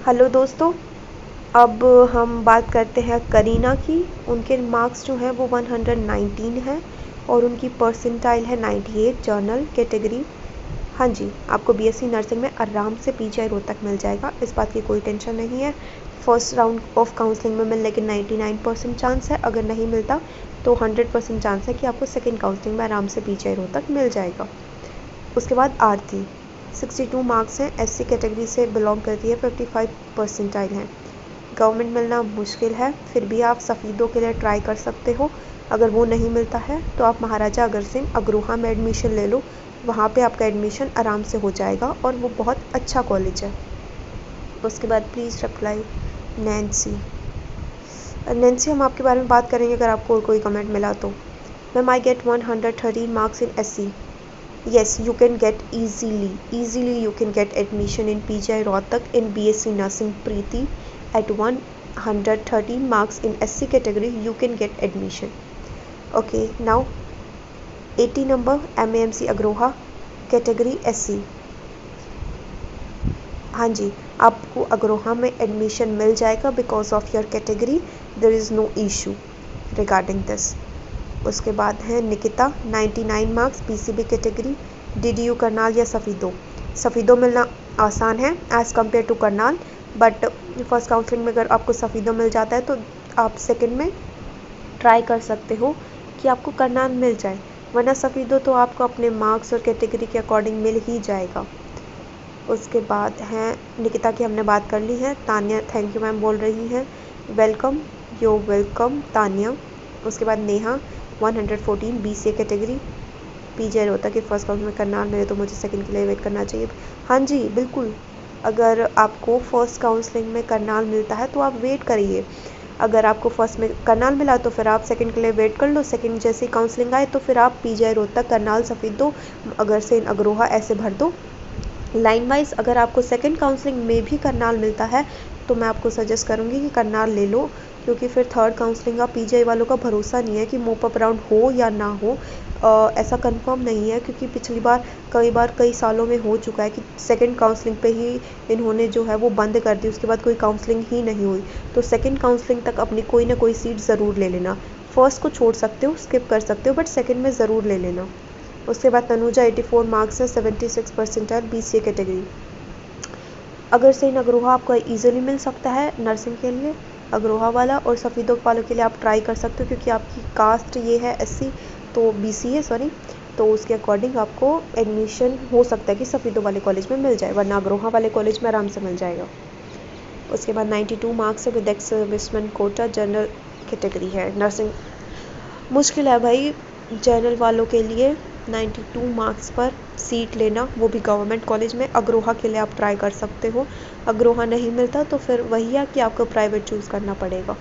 Hello दोस्तों, अब हम बात करते हैं करीना की। उनके मार्क्स जो हैं वो 119 हैं और उनकी परसेंटाइल है 98 जर्नल कैटेगरी। हाँ जी, आपको बीएससी नर्सिंग में आराम से पीजीआई रोहतक मिल जाएगा, इस बात की कोई टेंशन नहीं है। फर्स्ट राउंड ऑफ काउंसलिंग में मिलने के 99% चांस है, अगर नहीं मिलता तो 100% चांस है कि आपको सेकेंड काउंसलिंग में आराम से पीजीआई रोहतक मिल जाएगा। उसके बाद आरती 62 मार्क्स हैं, एससी कैटेगरी से बिलोंग करती है, 55 परसेंटाइल हैं। गवर्नमेंट मिलना मुश्किल है, फिर भी आप सफ़ीदों के लिए ट्राई कर सकते हो। अगर वो नहीं मिलता है तो आप महाराजा अग्रसेन अग्रोहा में एडमिशन ले लो, वहाँ पे आपका एडमिशन आराम से हो जाएगा और वो बहुत अच्छा कॉलेज है। उसके बाद प्लीज़ रिप्लाई नैन्सी। नैन्सी, हम आपके बारे में बात करेंगे अगर आपको और कोई कमेंट मिला तो। Ma'am, I get 113 marks in SC. Yes, you can get easily you can get admission in PGI Rohtak in BSc Nursing Preeti at 113 marks in SC category you can get admission. Okay, now 80 number MAMC Agroha category SC. हाँ जी, आपको अग्रोहा में admission मिल जाएगा because of your category, there is no issue regarding this. उसके बाद है Nikita 99 marks PCB category, DDU Karnal या सफ़ीदो। सफ़ीदो मिलना आसान है as compare to Karnal, but first counselling में अगर आपको सफ़ीदो मिल जाता है तो आप सेकंड में ट्राई कर सकते हो कि आपको करनाल मिल जाए, वरना सफ़ीदो तो आपको अपने मार्क्स और कैटेगरी के अकॉर्डिंग मिल ही जाएगा। उसके बाद है निकिता की हमने बात कर ली है। तानिया थैंक यू मैम बोल रही हैं, वेलकम, यो वेलकम तानिया। उसके बाद Neha 114 BCA category, PGI Rohtak के फर्स्ट काउंट में करनाल मिले तो मुझे सेकंड के लिए वेट करना चाहिए। हाँ जी बिल्कुल, अगर आपको फर्स्ट काउंसलिंग में करनाल मिलता है तो आप वेट करिए। अगर आपको फर्स्ट में करनाल मिला तो फिर आप सेकंड के लिए वेट कर लो, सेकंड जैसे काउंसलिंग आए तो फिर आप पीजीआई रोहतक करनाल सफ़ीदो अग्रसेन अग्रोहा ऐसे भर दो लाइन वाइज। अगर आपको सेकंड काउंसलिंग में भी करनाल मिलता है तो मैं आपको सजेस्ट करूँगी कि करनाल ले लो, क्योंकि फिर थर्ड काउंसलिंग का पीजीआई वालों का भरोसा नहीं है कि मोप अप राउंड हो या ना हो। ऐसा कंफर्म नहीं है, क्योंकि पिछली बार कई सालों में हो चुका है कि सेकंड काउंसलिंग पे ही इन्होंने जो है वो बंद कर दी, उसके बाद कोई काउंसलिंग ही नहीं हुई। तो सेकंड काउंसलिंग तक अपनी कोई ना कोई सीट ज़रूर ले लेना। फर्स्ट को छोड़ सकते हो, स्किप कर सकते हो, बट सेकेंड में ज़रूर ले लेना। उसके बाद तनुजा 84 मार्क्स है, 76 percentile BCA category. Agrasen Agroha आपको ईजिली मिल सकता है नर्सिंग के लिए, अग्रोहा वाला, और सफ़ीदों वालों के लिए आप ट्राई कर सकते हो क्योंकि आपकी कास्ट ये है SC, तो BCA सॉरी, तो उसके अकॉर्डिंग आपको एडमिशन हो सकता है कि सफ़ीदों वाले कॉलेज में मिल जाए, वरना अग्रोहा वाले कॉलेज में आराम से मिल जाएगा। उसके बाद 92 मार्क्स है with ex serviceman quota, general category है। नर्सिंग मुश्किल है भाई जनरल वालों के लिए 92 मार्क्स पर सीट लेना, वो भी गवर्नमेंट कॉलेज में। अग्रोहा के लिए आप ट्राई कर सकते हो, अग्रोहा नहीं मिलता तो फिर वही है कि आपको प्राइवेट चूज़ करना पड़ेगा।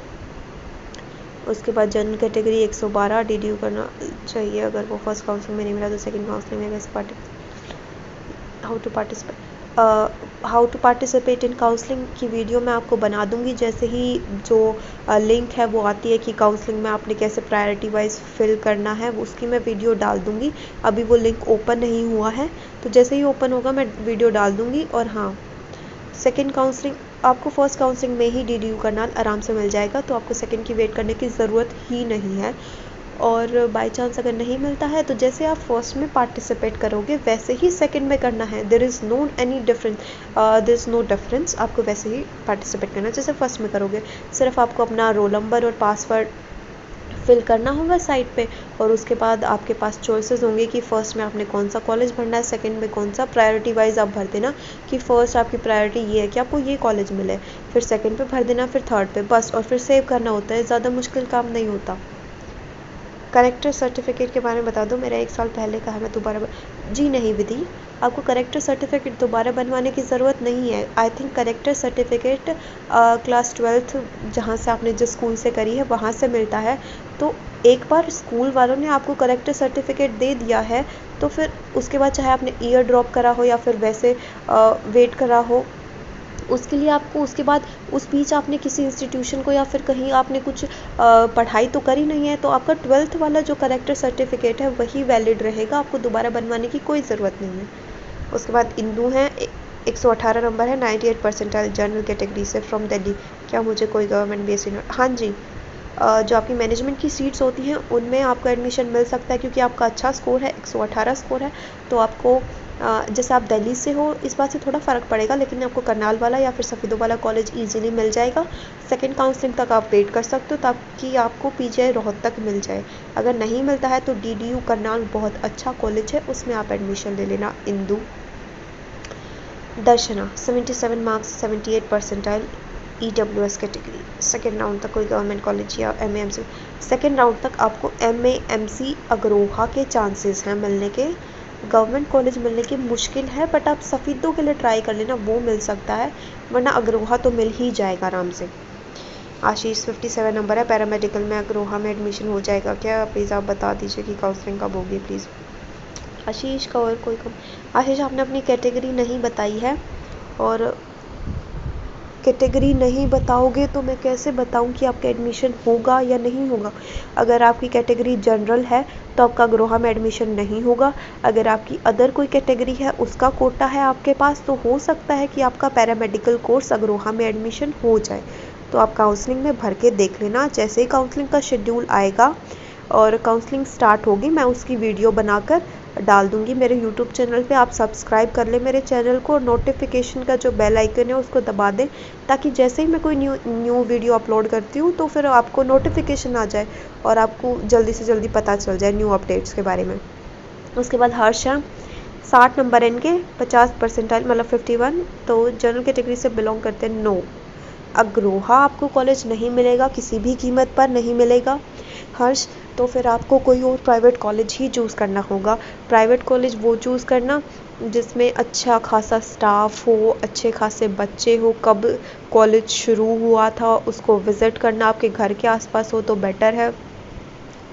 उसके बाद जनरल कैटेगरी 112 डीडीयू करना चाहिए, अगर वो फर्स्ट काउंसलिंग में नहीं मिला तो सेकंड काउंसलिंग में कैसे how to participate in counselling की वीडियो मैं आपको बना दूंगी, जैसे ही जो लिंक है वो आती है कि काउंसलिंग में आपने कैसे प्रायोरिटी वाइज फिल करना है, वो उसकी मैं वीडियो डाल दूंगी। अभी वो लिंक ओपन नहीं हुआ है, तो जैसे ही ओपन होगा मैं वीडियो डाल दूंगी। और हाँ, सेकेंड काउंसलिंग आपको फर्स्ट काउंसलिंग में ही डीडीयू करनाल आराम से मिल जाएगा, तो आपको सेकेंड की वेट करने की ज़रूरत ही नहीं है। और बाय चांस अगर नहीं मिलता है तो जैसे आप फर्स्ट में पार्टिसिपेट करोगे वैसे ही सेकंड में करना है, there is no any difference, there is no difference, आपको वैसे ही पार्टिसिपेट करना है जैसे फर्स्ट में करोगे। सिर्फ आपको अपना रोल नंबर और पासवर्ड फिल करना होगा साइट पे, और उसके बाद आपके पास चॉइसेस होंगे कि फर्स्ट में आपने कौन सा कॉलेज भरना है, सेकंड में कौन सा। प्रायोरिटी वाइज आप भर देना कि फर्स्ट आपकी प्रायोरिटी ये है कि आपको ये कॉलेज मिले, फिर सेकंड पे भर देना, फिर थर्ड पे, बस, और फिर सेव करना होता है, ज़्यादा मुश्किल काम नहीं होता। करेक्टर सर्टिफिकेट के बारे में बता दो, मेरा 1 साल पहले का है, मैं दोबारा जी नहीं विधि, आपको करेक्टर सर्टिफिकेट दोबारा बनवाने की ज़रूरत नहीं है। I think character certificate class 12th जहाँ से आपने जिस स्कूल से करी है वहाँ से मिलता है, तो एक बार स्कूल वालों ने आपको करेक्टर सर्टिफिकेट दे दिया है तो फिर उसके बाद चाहे आपने ईयर ड्रॉप करा हो या फिर वैसे वेट करा हो, उसके लिए आपको उसके बाद उस बीच आपने किसी इंस्टीट्यूशन को या फिर कहीं आपने कुछ पढ़ाई तो करी नहीं है, तो आपका 12th वाला जो करेक्टर सर्टिफिकेट है वही वैलिड रहेगा, आपको दोबारा बनवाने की कोई ज़रूरत नहीं है। उसके बाद इंदू हैं 118 नंबर है, 98 परसेंटाइल जनरल कैटेगरी से फ्रॉम दिल्ली। क्या मुझे कोई गवर्नमेंट बीएससी नॉट? हाँ जी, जो आपकी मैनेजमेंट की सीट्स होती हैं उनमें आपको एडमिशन मिल सकता है, क्योंकि आपका अच्छा स्कोर है, 118 स्कोर है। तो आपको जैसे आप दिल्ली से हो इस बात से थोड़ा फ़र्क पड़ेगा, लेकिन आपको करनाल वाला या फिर सफ़ीदों वाला कॉलेज इजीली मिल जाएगा। सेकंड काउंसलिंग तक आप वेट कर सकते हो ताकि आपको पीजीआई रोहतक मिल जाए। अगर नहीं मिलता है तो डीडीयू करनाल बहुत अच्छा कॉलेज है, उसमें आप एडमिशन ले लेना। इंदू दर्शना 77 marks, 78 percentile, EWS category. Second round तक कोई गवर्नमेंट कॉलेज या MAMC, सेकेंड राउंड तक आपको MAMC अग्रोहा के चांसेस हैं मिलने के। गवर्नमेंट कॉलेज मिलने की मुश्किल है, बट आप सफ़ीदों के लिए ट्राई कर लेना, वो मिल सकता है, वरना अग्रोहा तो मिल ही जाएगा आराम से। आशीष 57 नंबर है, पैरामेडिकल में अग्रोहा में एडमिशन हो जाएगा क्या? प्लीज़ आप बता दीजिए कि काउंसलिंग कब होगी प्लीज़। आशीष का और कोई कम? आशीष आपने अपनी कैटेगरी नहीं बताई है, और कैटेगरी नहीं बताओगे तो मैं कैसे बताऊं कि आपका एडमिशन होगा या नहीं होगा। अगर आपकी कैटेगरी जनरल है तो आपका अग्रोहा में एडमिशन नहीं होगा। अगर आपकी अदर कोई कैटेगरी है, उसका कोटा है आपके पास, तो हो सकता है कि आपका पैरामेडिकल कोर्स अग्रोहा में एडमिशन हो जाए। तो आप काउंसलिंग में भर के देख लेना। जैसे ही काउंसलिंग का शेड्यूल आएगा और काउंसलिंग स्टार्ट होगी, मैं उसकी वीडियो बनाकर डाल दूंगी मेरे यूट्यूब चैनल पे। आप सब्सक्राइब कर लें मेरे चैनल को, और नोटिफिकेशन का जो बेल आइकन है उसको दबा दें, ताकि जैसे ही मैं कोई न्यू वीडियो अपलोड करती हूँ तो फिर आपको नोटिफिकेशन आ जाए और आपको जल्दी से जल्दी पता चल जाए न्यू अपडेट्स के बारे में। उसके बाद हर्ष है, 60 नंबर है इनके, 50 परसेंटाइल मतलब 51, तो जनरल कैटेगरी से बिलोंग करते हैं। नो, अग्रोहा आपको कॉलेज नहीं मिलेगा, किसी भी कीमत पर नहीं मिलेगा हर्ष। तो फिर आपको कोई और प्राइवेट कॉलेज ही चूज़ करना होगा। प्राइवेट कॉलेज वो चूज़ करना जिसमें अच्छा खासा स्टाफ हो, अच्छे खासे बच्चे हो, कब कॉलेज शुरू हुआ था उसको विज़िट करना आपके घर के आसपास हो तो बेटर है।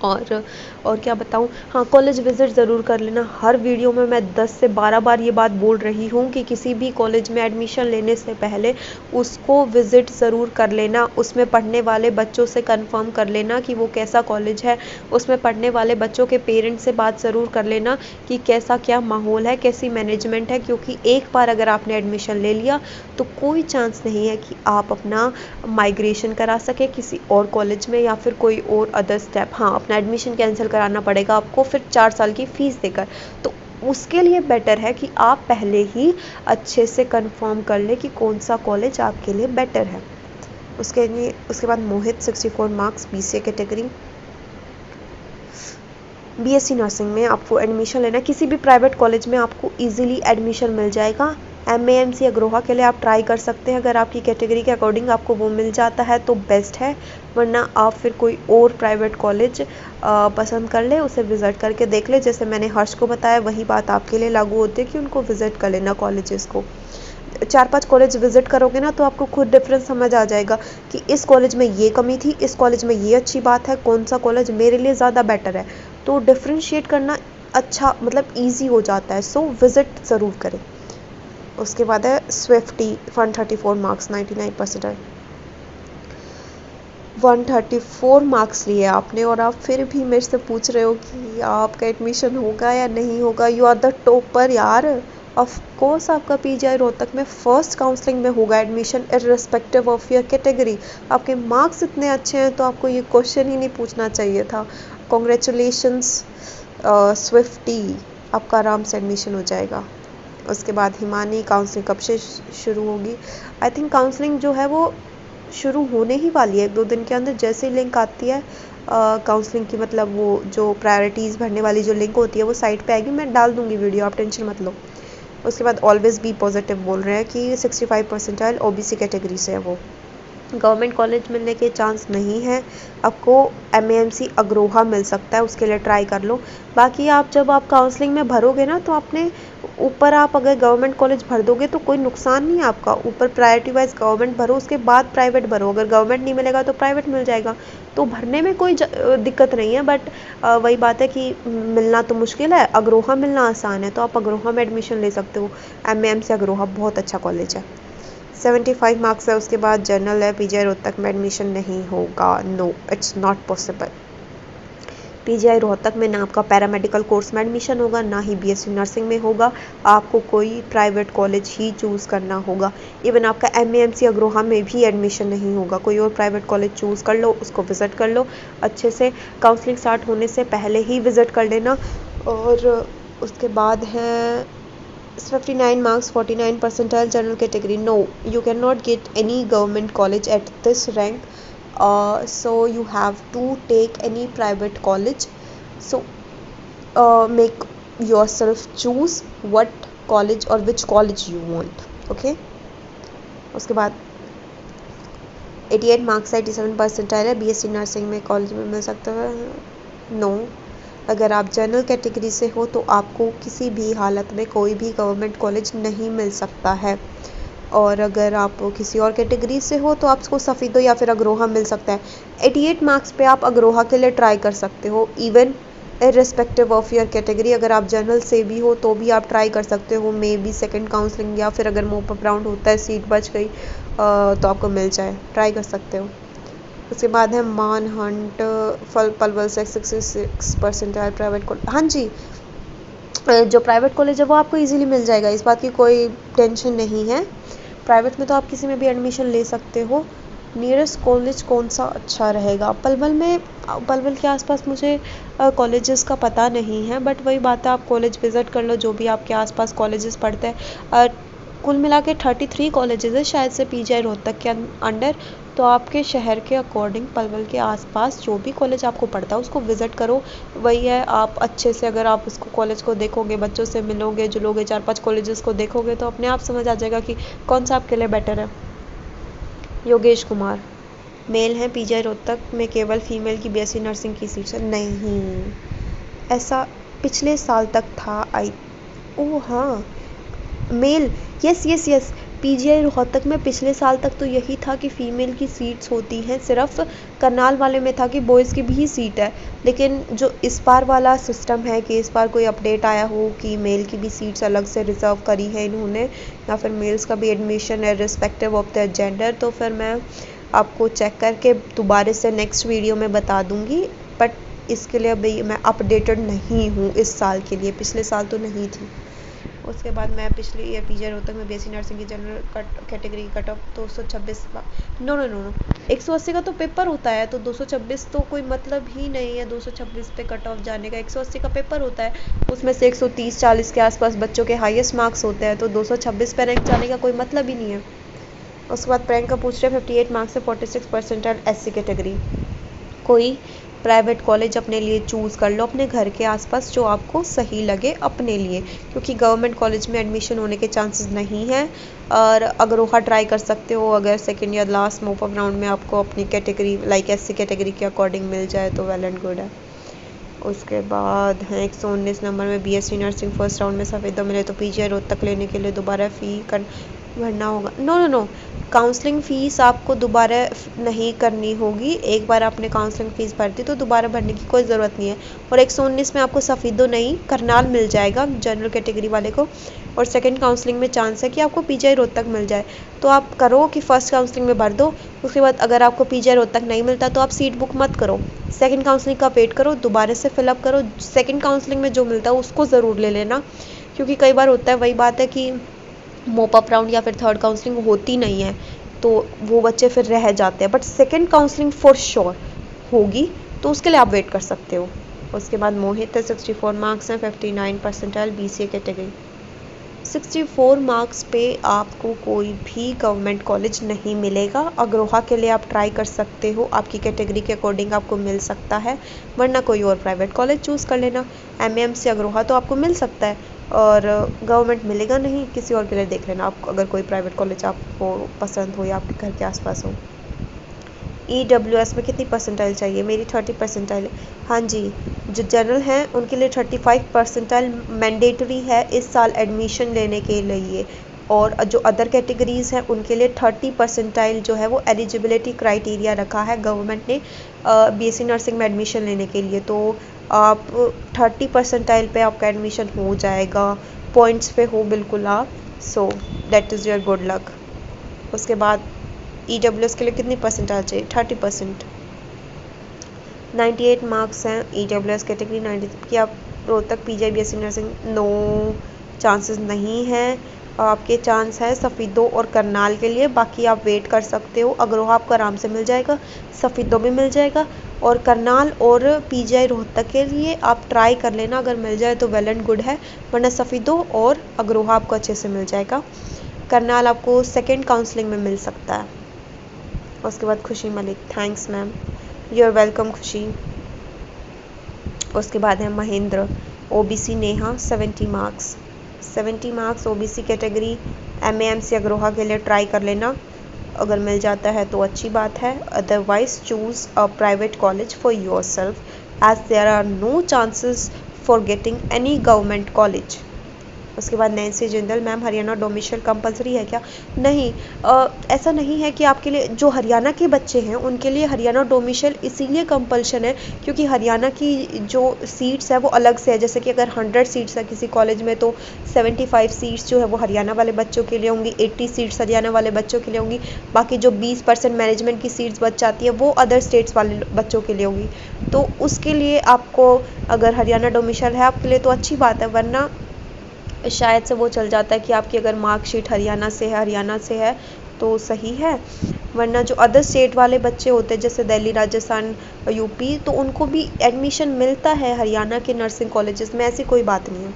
और क्या बताऊं, हाँ, कॉलेज विज़िट ज़रूर कर लेना। हर वीडियो में मैं 10 से 12 बार ये बात बोल रही हूँ कि किसी भी कॉलेज में एडमिशन लेने से पहले उसको विज़िट ज़रूर कर लेना। उसमें पढ़ने वाले बच्चों से कंफर्म कर लेना कि वो कैसा कॉलेज है। उसमें पढ़ने वाले बच्चों के पेरेंट्स से बात ज़रूर कर लेना कि कैसा क्या माहौल है, कैसी मैनेजमेंट है, क्योंकि एक बार अगर आपने एडमिशन ले लिया तो कोई चांस नहीं है कि आप अपना माइग्रेशन करा सके किसी और कॉलेज में या फिर कोई और अदर स्टेप। हाँ, अपना एडमिशन कैंसिल कराना पड़ेगा आपको फिर 4 साल की फ़ीस देकर। तो उसके लिए बेटर है कि आप पहले ही अच्छे से कंफर्म कर ले कि कौन सा कॉलेज आपके लिए बेटर है। उसके बाद मोहित 64 marks, BCA category, BSc nursing में आपको एडमिशन लेना। किसी भी प्राइवेट कॉलेज में आपको इजीली एडमिशन मिल जाएगा। MAMC अग्रोहा के लिए आप ट्राई कर सकते हैं, अगर आपकी कैटेगरी के अकॉर्डिंग आपको वो मिल जाता है तो बेस्ट है, वरना आप फिर कोई और प्राइवेट कॉलेज पसंद कर ले, उसे विज़िट करके देख ले। जैसे मैंने हर्ष को बताया वही बात आपके लिए लागू होती है कि उनको विज़िट कर लेना कॉलेजेस को। 4-5 कॉलेज विज़िट करोगे ना तो आपको खुद डिफरेंस समझ आ जाएगा कि इस कॉलेज में ये कमी थी, इस कॉलेज में ये अच्छी बात है, कौन सा कॉलेज मेरे लिए ज़्यादा बेटर है। तो डिफ्रेंशिएट करना अच्छा मतलब ईजी हो जाता है। सो विज़िट ज़रूर करें। उसके बाद है स्विफ्टी 134 मार्क्स, 99% है। 134 मार्क्स लिए आपने और आप फिर भी मेरे से पूछ रहे हो कि आपका एडमिशन होगा या नहीं होगा। यू आर द टॉपर यार। ऑफ कोर्स आपका पीजीआई रोहतक में फर्स्ट काउंसलिंग में होगा admission, irrespective of your category. आपके मार्क्स इतने अच्छे हैं तो आपको ये क्वेश्चन ही नहीं पूछना चाहिए था। कॉन्ग्रेचुलेशंस स्विफ्टी, आपका आराम से एडमिशन हो जाएगा। उसके बाद हिमानी, काउंसलिंग कब से शुरू होगी? आई थिंक काउंसलिंग जो है वो शुरू होने ही वाली है 1-2 दिन के अंदर। जैसे ही लिंक आती है काउंसलिंग की, मतलब वो जो प्रायोरिटीज़ भरने वाली जो लिंक होती है वो साइट पे आएगी, मैं डाल दूंगी वीडियो, आप टेंशन मत लो। उसके बाद ऑलवेज बी पॉजिटिव बोल रहे हैं कि 65 परसेंटाइल OBC कैटेगरी से है वो। गवर्नमेंट कॉलेज मिलने के चांस नहीं है। आपको MAMC अग्रोहा मिल सकता है, उसके लिए ट्राई कर लो। बाकी आप जब आप काउंसलिंग में भरोगे ना तो आपने ऊपर आप अगर गवर्नमेंट कॉलेज भर दोगे तो कोई नुकसान नहीं है आपका। ऊपर प्रायोरिटी वाइज गवर्नमेंट भरो, उसके बाद प्राइवेट भरो। अगर गवर्नमेंट नहीं मिलेगा तो प्राइवेट मिल जाएगा, तो भरने में कोई दिक्कत नहीं है। बट वही बात है कि मिलना तो मुश्किल है, अग्रोहा मिलना आसान है, तो आप अग्रोहा में एडमिशन ले सकते हो। MAMC अग्रोहा बहुत अच्छा कॉलेज है। 75 मार्क्स है। उसके बाद जर्नल है, पीजीआई रोहतक में एडमिशन नहीं होगा। No, it's not possible. PGI Rohtak में ना आपका पैरामेडिकल कोर्स में एडमिशन होगा, ना ही बीएससी नर्सिंग में होगा। आपको कोई प्राइवेट कॉलेज ही चूज़ करना होगा। इवन आपका एमएएमसी अग्रोहा में भी एडमिशन नहीं होगा। कोई और प्राइवेट कॉलेज चूज़ कर लो, उसको विज़िट कर लो अच्छे से। काउंसलिंग स्टार्ट होने से पहले ही विज़िट कर लेना। और उसके बाद है 59 marks, 49 percentile general category. No, you cannot get any government college at this rank. So you have to take any private college. So make yourself choose what college or which college you want. Okay. उसके बाद 88 marks 87 percentile है, BSc nursing में college में मिल सकता है। No, अगर आप general category से हो तो आपको किसी भी हालत में कोई भी गवर्नमेंट कॉलेज नहीं मिल सकता है। और अगर आप किसी और कैटेगरी से हो तो आपको सफ़ीदो या फिर अग्रोहा मिल सकता है। 88 मार्क्स पे आप अग्रोहा के लिए ट्राई कर सकते हो, even irrespective of your category. अगर आप जनरल से भी हो तो भी आप ट्राई कर सकते हो, मे बी सेकेंड काउंसलिंग या फिर अगर मोप अप राउंड होता है, सीट बच गई तो आपको मिल जाए, ट्राई कर सकते हो। उसके बाद है मान हंट पलवल से 66 परसेंटाइल प्राइवेट कॉलेज। हाँ जी, जो प्राइवेट कॉलेज है वो आपको इजीली मिल जाएगा, इस बात की कोई टेंशन नहीं है। प्राइवेट में तो आप किसी में भी एडमिशन ले सकते हो। नियरेस्ट कॉलेज कौन सा अच्छा रहेगा? पलवल के आसपास मुझे कॉलेजेस का पता नहीं है, बट वही बात है, आप कॉलेज विज़िट कर लो जो भी आपके आसपास कॉलेजेस पढ़ते हैं। कुल मिला के 33 कॉलेजेस है शायद से पीजीआई रोहतक के अंडर। तो आपके शहर के अकॉर्डिंग पलवल के आसपास जो भी कॉलेज आपको पढ़ता है उसको विज़िट करो। वही है, आप अच्छे से अगर आप उसको कॉलेज को देखोगे, बच्चों से मिलोगे जुलोगे, 4-5 कॉलेजेस को देखोगे तो अपने आप समझ आ जाएगा कि कौन सा आपके लिए बेटर है। योगेश कुमार मेल हैं, पीजीआई रोहतक में केवल फीमेल की बीएससी नर्सिंग की सीट है। नहीं, ऐसा पिछले साल तक था। ओह हाँ, मेल, यस, पीजीआई रोहतक में पिछले साल तक तो यही था कि फ़ीमेल की सीट्स होती हैं। सिर्फ करनाल वाले में था कि बॉयज़ की भी सीट है, लेकिन जो इस बार वाला सिस्टम है कि इस बार कोई अपडेट आया हो कि मेल की भी सीट्स अलग से रिज़र्व करी है इन्होंने, या फिर मेल्स का भी एडमिशन है रिस्पेक्टिव ऑफ द जेंडर, तो फिर मैं आपको चेक करके दोबारा से नेक्स्ट वीडियो में बता दूँगी। बट इसके लिए अभी मैं अपडेटेड नहीं हूँ इस साल के लिए, पिछले साल तो नहीं थी। उसके बाद मैं पिछले ईयर पीजीआई रोहतक में बीएससी नर्सिंग की general category cut off 226। No 180 का तो पेपर होता है, तो 226 तो कोई मतलब ही नहीं है 226 पे कट ऑफ जाने का। 180 का पेपर होता है, उसमें से 130-40 के आसपास बच्चों के हाईएस्ट मार्क्स होते हैं, तो 226 पे रैंक जाने का कोई मतलब ही नहीं है। उसके बाद प्रियंका पूछ रहे 58 मार्क्स से 46 परसेंटाइल एससी कैटेगरी। कोई प्राइवेट कॉलेज अपने लिए चूज़ कर लो अपने घर के आसपास जो आपको सही लगे अपने लिए, क्योंकि गवर्नमेंट कॉलेज में एडमिशन होने के चांसेस नहीं हैं। और अग्रोहा ट्राई कर सकते हो, अगर सेकेंड या लास्ट मोप अप राउंड में आपको अपनी कैटेगरी लाइक एससी कैटेगरी के अकॉर्डिंग मिल जाए तो वेल एंड गुड है। उसके बाद है 119 नंबर में बीएससी नर्सिंग फर्स्ट राउंड में सफ़ेदा मिले तो पीजीआई रोहतक लेने के लिए दोबारा फ़ी भरना होगा। नो, काउंसलिंग फ़ीस आपको दोबारा नहीं करनी होगी। एक बार आपने काउंसलिंग फ़ीस भर दी तो दोबारा भरने की कोई ज़रूरत नहीं है। और 119 में आपको सफ़ीदो नहीं करनाल मिल जाएगा जनरल कैटेगरी वाले को, और सेकंड काउंसलिंग में चांस है कि आपको पीजीआई रोहतक मिल जाए। तो आप करो कि फ़र्स्ट काउंसलिंग में भर दो, उसके बाद अगर आपको पीजीआई रोहतक नहीं मिलता तो आप सीट बुक मत करो, सेकंड काउंसलिंग का वेट करो, दोबारा से फिलअप करो। सेकंड काउंसलिंग में जो मिलता है उसको ज़रूर ले लेना, क्योंकि कई बार होता है, वही बात है कि मोप अप राउंड या फिर थर्ड काउंसलिंग होती नहीं है तो वो बच्चे फिर रह जाते हैं। But second counselling for sure होगी, तो उसके लिए आप वेट कर सकते हो। उसके बाद मोहित है, 64 मार्क्स हैं, 59 परसेंटाइल बीसीए कैटेगरी। 64 मार्क्स पे आपको कोई भी गवर्नमेंट कॉलेज नहीं मिलेगा। अग्रोहा के लिए आप ट्राई कर सकते हो, आपकी कैटेगरी के अकॉर्डिंग आपको मिल सकता है, वरना कोई और प्राइवेट कॉलेज चूज़ कर लेना। एमएएमसी अग्रोहा तो आपको मिल सकता है, और गवर्नमेंट मिलेगा नहीं, किसी और के लिए देख लेना आप, अगर कोई प्राइवेट कॉलेज आपको पसंद हो या आपके घर के आसपास हो। EWS में कितनी परसेंटाइल चाहिए? मेरी 30 परसेंटाइल है। हाँ जी, जो जनरल हैं उनके लिए 35 परसेंटाइल मैंडेटरी है इस साल एडमिशन लेने के लिए, और जो अदर कैटेगरीज़ हैं उनके लिए 30 परसेंटाइल जो है वो एलिजिबिलिटी क्राइटेरिया रखा है गवर्नमेंट ने बीएससी नर्सिंग में एडमिशन लेने के लिए। तो आप 30 परसेंटाइल पे आपका एडमिशन हो जाएगा, पॉइंट्स पे हो बिल्कुल आप, so that is your good luck. उसके बाद EWS के लिए कितनी परसेंटाइल चाहिए? 30%। 98 मार्क्स हैं EWS कैटेगरी 90 की। आप Rohtak PGI BSc nursing no chances नहीं हैं। आपके चांस है सफ़ीदो और करनाल के लिए, बाकी आप वेट कर सकते हो। अग्रोहा आपको आराम से मिल जाएगा, सफ़ीदो भी मिल जाएगा, और करनाल और PGI रोहतक के लिए आप ट्राई कर लेना, अगर मिल जाए तो वेल एंड गुड है, वरना सफ़ीदो और अग्रोहा आपको अच्छे से मिल जाएगा। करनाल आपको सेकेंड काउंसलिंग में मिल सकता है। उसके बाद Khushi Malik, thanks ma'am, you are welcome Khushi. उसके बाद है Mahendra, OBC Neha 70 marks, 70 marks OBC category, MAMC Agroha के लिए ट्राई कर लेना, अगर मिल जाता है तो अच्छी बात है, otherwise choose a private college for yourself as there are no chances for getting any government college. उसके बाद Nancy Jindal, ma'am Haryana domicile compulsory है क्या? नहीं, ऐसा नहीं है कि आपके लिए, जो हरियाणा के बच्चे हैं उनके लिए हरियाणा डोमिसाइल इसीलिए कंपल्शन है क्योंकि हरियाणा की जो सीट्स है वो अलग से है। जैसे कि अगर 100 सीट्स है किसी कॉलेज में तो 75 सीट्स जो है वो हरियाणा वाले बच्चों के लिए होंगी, 80 सीट्स हरियाणा वाले बच्चों के लिए होंगी, बाकी जो 20% मैनेजमेंट की सीट्स बच जाती है वो अदर स्टेट्स वाले बच्चों के लिए होगी। तो उसके लिए आपको, अगर हरियाणा डोमिसाइल है आपके लिए तो अच्छी बात है, वरना शायद से वो चल जाता है कि आपकी अगर मार्कशीट हरियाणा से है तो सही है, वरना जो अदर स्टेट वाले बच्चे होते हैं जैसे दिल्ली, राजस्थान, यूपी, तो उनको भी एडमिशन मिलता है हरियाणा के नर्सिंग कॉलेजेस में, ऐसी कोई बात नहीं है।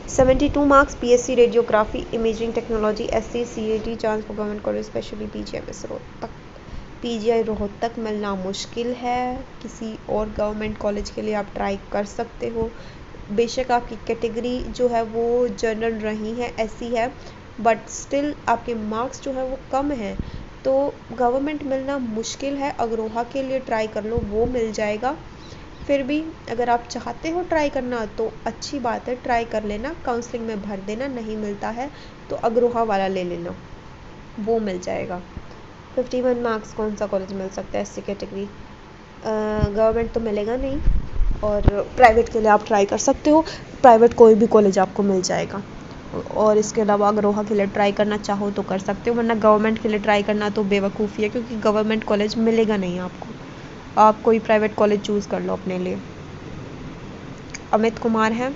72 marks PSC radiography imaging technology SC CAT chance for government college specially PGIMS Rohtak. PGI Rohtak मिलना मुश्किल है, किसी और गवर्नमेंट कॉलेज के लिए आप ट्राई कर सकते हो। बेशक आपकी कैटेगरी जो है वो जनरल रही है, ऐसी है, बट स्टिल आपके मार्क्स जो है वो कम हैं, तो गवर्नमेंट मिलना मुश्किल है। अग्रोहा के लिए ट्राई कर लो, वो मिल जाएगा। फिर भी अगर आप चाहते हो ट्राई करना तो अच्छी बात है, ट्राई कर लेना, काउंसलिंग में भर देना, नहीं मिलता है तो अग्रोहा वाला ले लेना, वो मिल जाएगा। 51 मार्क्स कौन सा कॉलेज मिल सकता है SC कैटेगरी? गवर्नमेंट तो मिलेगा नहीं, और प्राइवेट के लिए आप ट्राई कर सकते हो, प्राइवेट कोई भी कॉलेज आपको मिल जाएगा। और इसके अलावा अग्रोहा के लिए ट्राई करना चाहो तो कर सकते हो, वरना गवर्नमेंट के लिए ट्राई करना तो बेवकूफ़ी है, क्योंकि गवर्नमेंट कॉलेज मिलेगा नहीं आपको, आप कोई प्राइवेट कॉलेज चूज़ कर लो अपने लिए। अमित कुमार है,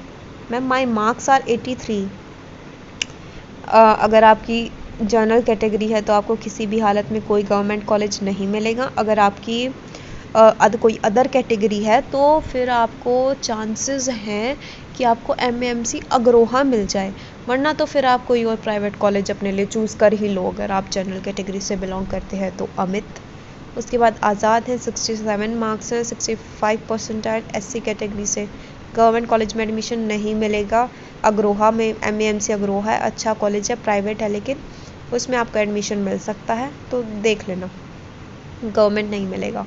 मैम माई मार्क्स आर 83। अगर आपकी जनरल कैटेगरी है तो आपको किसी भी हालत में कोई गवर्नमेंट कॉलेज नहीं मिलेगा। अगर आपकी कोई अदर कैटेगरी है तो फिर आपको चांसेस हैं कि आपको MAMC अग्रोहा मिल जाए, वरना तो फिर आप कोई और प्राइवेट कॉलेज अपने लिए चूज़ कर ही लो अगर आप जनरल कैटेगरी से बिलोंग करते हैं तो। अमित, उसके बाद आज़ाद है, 67 मार्क्स हैं, 65% SC कैटेगरी से, गवर्नमेंट कॉलेज में एडमिशन नहीं मिलेगा। अग्रोहा में MAMC अग्रोहा है, अच्छा कॉलेज है, प्राइवेट है, लेकिन उसमें आपका एडमिशन मिल सकता है, तो देख लेना, गवर्नमेंट नहीं मिलेगा।